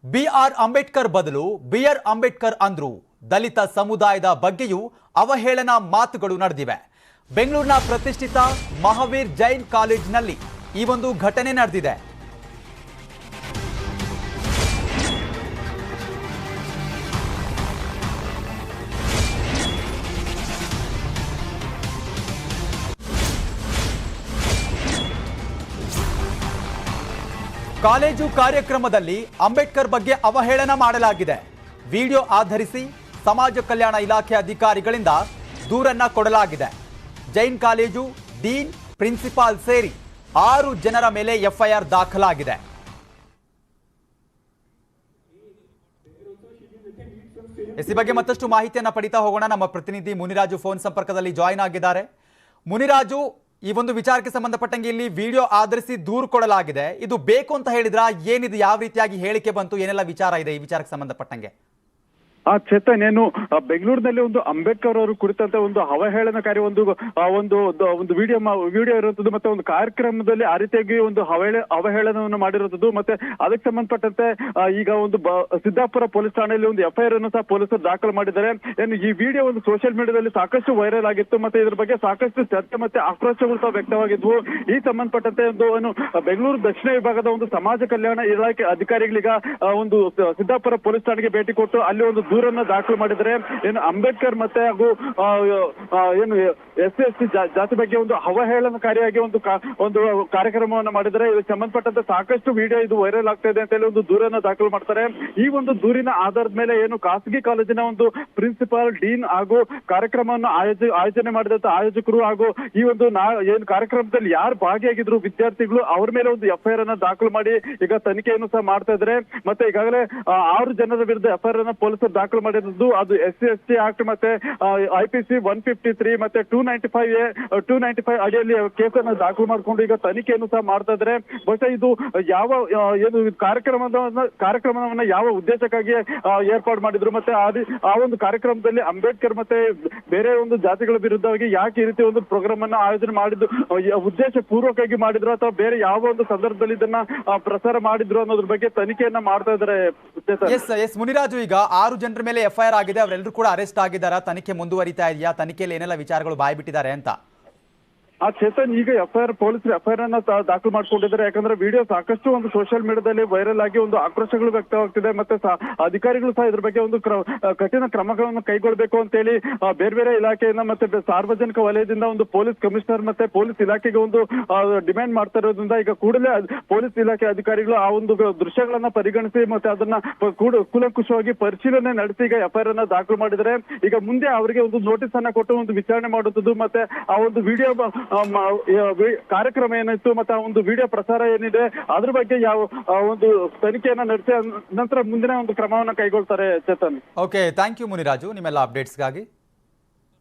BR Ambedkar ಬದಲು BR Ambedkar ಅಂದ್ರು ದಲಿತ ಸಮುದಾಯದ ಬಗ್ಗೆಯೂ ಅವಹೇಳನ ಮಾತುಗಳು ನಡೆದಿವೆ. ಬೆಂಗಳೂರಿನ ಪ್ರತಿಷ್ಠಿತ ಮಹಾವೀರ್ ಜೈನ್ ಕಾಲೇಜಿನಲ್ಲಿ ಈ ಒಂದು ಘಟನೆ ನಡೆದಿದೆ. ಕಾಲೇಜು ಕಾರ್ಯಕ್ರಮದಲ್ಲಿ ಅಂಬೇಡ್ಕರ್ ಬಗ್ಗೆ ಅವಹೇಳನ ಮಾಡಲಾಗಿದೆ. ವಿಡಿಯೋ ಆಧರಿಸಿ ಸಮಾಜ ಕಲ್ಯಾಣ ಇಲಾಖೆ ಅಧಿಕಾರಿಗಳಿಂದ ದೂರನ್ನ ಕೊಡಲಾಗಿದೆ. ಜೈನ್ ಕಾಲೇಜು ಡೀನ್, ಪ್ರಿನ್ಸಿಪಾಲ್ ಸೇರಿ 6 ಜನರ ಮೇಲೆ ಎಫ್ಐಆರ್ ದಾಖಲಾಗಿದೆ. ಈ ಬಗ್ಗೆ ಮತ್ತಷ್ಟು ಮಾಹಿತಿಯನ್ನ ಪಡಿತಾ ಹೋಗೋಣ. ನಮ್ಮ ಪ್ರತಿನಿಧಿ ಮುನಿರಾಜು ಫೋನ್ ಸಂಪರ್ಕದಲ್ಲಿ ಜಾಯಿನ್ ಆಗಿದ್ದಾರೆ. ಮುನಿರಾಜು, ಈ ಒಂದು ವಿಚಾರಕ್ಕೆ ಸಂಬಂಧಪಟ್ಟಂಗೆ ಇಲ್ಲಿ ವಿಡಿಯೋ ಆಧರಿಸಿ ದೂರು ಕೊಡಲಾಗಿದೆ. ಇದು ಬೇಕು ಅಂತ ಹೇಳಿದ್ರ ಏನಿದು, ಯಾವ ರೀತಿಯಾಗಿ ಹೇಳಿಕೆ ಬಂತು, ಏನೆಲ್ಲ ವಿಚಾರ ಇದೆ ಈ ವಿಚಾರಕ್ಕೆ ಸಂಬಂಧಪಟ್ಟಂಗೆ? ಚೇತನ್, ಏನು ಬೆಂಗಳೂರಿನಲ್ಲಿ ಒಂದು ಅಂಬೇಡ್ಕರ್ ಅವರು ಕುರಿತಂತೆ ಒಂದು ಅವಹೇಳನಕಾರಿ ಒಂದು ವಿಡಿಯೋ ಇರುವಂತದ್ದು, ಮತ್ತೆ ಒಂದು ಕಾರ್ಯಕ್ರಮದಲ್ಲಿ ಆ ರೀತಿಯಾಗಿ ಒಂದು ಅವಹೇಳನವನ್ನು ಮಾಡಿರುವಂತದ್ದು. ಮತ್ತೆ ಅದಕ್ಕೆ ಸಂಬಂಧಪಟ್ಟಂತೆ ಈಗ ಒಂದು ಸಿದ್ದಾಪುರ ಪೊಲೀಸ್ ಠಾಣೆಯಲ್ಲಿ ಒಂದು ಎಫ್ಐಆರ್ ಅನ್ನು ಸಹ ಪೊಲೀಸರು ದಾಖಲು ಮಾಡಿದ್ದಾರೆ. ಏನು ಈ ವಿಡಿಯೋ ಒಂದು ಸೋಷಿಯಲ್ ಮೀಡಿಯಾದಲ್ಲಿ ಸಾಕಷ್ಟು ವೈರಲ್ ಆಗಿತ್ತು. ಮತ್ತೆ ಇದ್ರ ಬಗ್ಗೆ ಸಾಕಷ್ಟು ಚರ್ಚೆ ಮತ್ತೆ ಆಕ್ರೋಶಗಳು ಸಹ ವ್ಯಕ್ತವಾಗಿದ್ವು. ಈ ಸಂಬಂಧಪಟ್ಟಂತೆ ಒಂದು ಬೆಂಗಳೂರು ದಕ್ಷಿಣ ವಿಭಾಗದ ಒಂದು ಸಮಾಜ ಕಲ್ಯಾಣ ಇಲಾಖೆ ಅಧಿಕಾರಿಗಳೀಗ ಒಂದು ಸಿದ್ದಾಪುರ ಪೊಲೀಸ್ ಠಾಣೆಗೆ ಭೇಟಿ ಕೊಟ್ಟು ಅಲ್ಲಿ ಒಂದು ದೂರನ್ನ ದಾಖಲು ಮಾಡಿದರೆ ಏನು ಅಂಬೇಡ್ಕರ್ ಮತ್ತೆ ಹಾಗೂ ಏನು SC ಜಾತಿ ಬಗ್ಗೆ ಒಂದು ಅವಹೇಳನಕಾರಿಯಾಗಿ ಒಂದು ಕಾರ್ಯಕ್ರಮವನ್ನು ಮಾಡಿದರೆ ಇದಕ್ಕೆ ಸಂಬಂಧಪಟ್ಟಂತೆ ಸಾಕಷ್ಟು ವಿಡಿಯೋ ಇದು ವೈರಲ್ ಆಗ್ತಾ ಇದೆ ಅಂತ ಹೇಳಿ ಒಂದು ದೂರನ್ನ ದಾಖಲು ಮಾಡ್ತಾರೆ. ಈ ಒಂದು ದೂರಿನ ಆಧಾರದ ಮೇಲೆ ಏನು ಖಾಸಗಿ ಕಾಲೇಜಿನ ಒಂದು ಪ್ರಿನ್ಸಿಪಾಲ್, ಡೀನ್ ಹಾಗೂ ಕಾರ್ಯಕ್ರಮವನ್ನು ಆಯೋಜನೆ ಮಾಡಿದಂತ ಆಯೋಜಕರು ಹಾಗೂ ಈ ಒಂದು ಏನು ಕಾರ್ಯಕ್ರಮದಲ್ಲಿ ಯಾರು ಭಾಗಿಯಾಗಿದ್ರು ವಿದ್ಯಾರ್ಥಿಗಳು, ಅವ್ರ ಮೇಲೆ ಒಂದು ಎಫ್ಐಆರ್ ಅನ್ನ ದಾಖಲು ಮಾಡಿ ಈಗ ತನಿಖೆಯನ್ನು ಸಹ ಮಾಡ್ತಾ ಇದ್ದಾರೆ. ಮತ್ತೆ ಈಗಾಗಲೇ 6 ಜನರ ವಿರುದ್ಧ ಎಫ್ಐಆರ್ ಅನ್ನ ಪೊಲೀಸರು ದಾಖಲು ಮಾಡಿದ್ದು. ಅದು SC ಆಕ್ಟ್ ಮತ್ತೆ IPC 153 ಮತ್ತೆ 295 ಅಡಿಯಲ್ಲಿ ಕೇಸನ್ನು ದಾಖಲು ಮಾಡಿಕೊಂಡು ಈಗ ತನಿಖೆಯನ್ನು ಸಹ ಮಾಡ್ತಾ ಇದ್ದಾರೆ. ಬಹುಶಃ ಇದು ಯಾವ ಏನು ಕಾರ್ಯಕ್ರಮವನ್ನ ಯಾವ ಉದ್ದೇಶಕ್ಕಾಗಿ ಏರ್ಪಾಡು ಮಾಡಿದ್ರು, ಮತ್ತೆ ಆ ಒಂದು ಕಾರ್ಯಕ್ರಮದಲ್ಲಿ ಅಂಬೇಡ್ಕರ್ ಮತ್ತೆ ಬೇರೆ ಒಂದು ಜಾತಿಗಳ ವಿರುದ್ಧವಾಗಿ ಯಾಕೆ ಈ ರೀತಿ ಒಂದು ಪ್ರೋಗ್ರಾಮ್ ಅನ್ನ ಆಯೋಜನೆ ಮಾಡಿದ್ದು, ಉದ್ದೇಶ ಪೂರ್ವಕವಾಗಿ ಮಾಡಿದ್ರು ಅಥವಾ ಬೇರೆ ಯಾವ ಒಂದು ಸಂದರ್ಭದಲ್ಲಿ ಇದನ್ನ ಪ್ರಸಾರ ಮಾಡಿದ್ರು ಅನ್ನೋದ್ರ ಬಗ್ಗೆ ತನಿಖೆಯನ್ನ ಮಾಡ್ತಾ ಇದ್ದಾರೆ. ಮುನಿರಾಜು, ಈಗ 6 ಜನರ ಮೇಲೆ ಎಫ್ಐಆರ್ ಆಗಿದೆ, ಅವರೆಲ್ಲರೂ ಕೂಡ ಅರೆಸ್ಟ್ ಆಗಿದ್ದಾರೆ. ತನಿಖೆ ಮುಂದುವರಿತಾ ಇದೆಯಾ? ತನಿಖೆಯಲ್ಲಿ ಏನೆಲ್ಲ ವಿಚಾರಗಳು ಬಾಯ್ಬಿಟ್ಟಿದ್ದಾರೆ ಅಂತ? ಚೇತನ್, ಈಗ ಪೊಲೀಸರು ಎಫ್ಐಆರ್ ಅನ್ನ ದಾಖಲು ಮಾಡ್ಕೊಂಡಿದ್ದಾರೆ. ಯಾಕಂದ್ರೆ ವಿಡಿಯೋ ಸಾಕಷ್ಟು ಒಂದು ಸೋಷಿಯಲ್ ಮೀಡಿಯಾದಲ್ಲಿ ವೈರಲ್ ಆಗಿ ಒಂದು ಆಕ್ರೋಶಗಳು ವ್ಯಕ್ತವಾಗ್ತಿದೆ. ಮತ್ತೆ ಅಧಿಕಾರಿಗಳು ಸಹ ಇದ್ರ ಬಗ್ಗೆ ಒಂದು ಕಠಿಣ ಕ್ರಮಗಳನ್ನು ಕೈಗೊಳ್ಳಬೇಕು ಅಂತ ಹೇಳಿ ಬೇರೆ ಬೇರೆ ಇಲಾಖೆಯಿಂದ ಮತ್ತೆ ಸಾರ್ವಜನಿಕ ವಲಯದಿಂದ ಒಂದು ಪೊಲೀಸ್ ಕಮಿಷನರ್ ಮತ್ತೆ ಪೊಲೀಸ್ ಇಲಾಖೆಗೆ ಒಂದು ಡಿಮ್ಯಾಂಡ್ ಮಾಡ್ತಾ ಇರೋದ್ರಿಂದ ಈಗ ಕೂಡಲೇ ಪೊಲೀಸ್ ಇಲಾಖೆ ಅಧಿಕಾರಿಗಳು ಆ ಒಂದು ದೃಶ್ಯಗಳನ್ನ ಪರಿಗಣಿಸಿ ಮತ್ತೆ ಅದನ್ನ ಕೂಲಂಕುಷವಾಗಿ ಪರಿಶೀಲನೆ ನಡೆಸಿ ಈಗ ಎಫ್ಐಆರ್ ಅನ್ನ ದಾಖಲು ಮಾಡಿದರೆ ಈಗ ಮುಂದೆ ಅವರಿಗೆ ಒಂದು ನೋಟಿಸ್ ಅನ್ನ ಕೊಟ್ಟು ಒಂದು ವಿಚಾರಣೆ ಮಾಡುತ್ತದೆ. ಮತ್ತೆ ಆ ಒಂದು ವಿಡಿಯೋ ಕಾರ್ಯಕ್ರಮ ಏನಿತ್ತು ಮತ್ತೆ ಆ ಒಂದು ವಿಡಿಯೋ ಪ್ರಸಾರ ಏನಿದೆ ಅದ್ರ ಬಗ್ಗೆ ಯಾವ ಒಂದು ತನಿಖೆಯನ್ನ ನಡೆಸಿ ನಂತರ ಮುಂದಿನ ಒಂದು ಕ್ರಮವನ್ನ ಕೈಗೊಳ್ತಾರೆ. Chetan, okay, thank you Muniraju ನಿಮ್ಮೆಲ್ಲ ಅಪ್ಡೇಟ್ಸ್ಗಾಗಿ.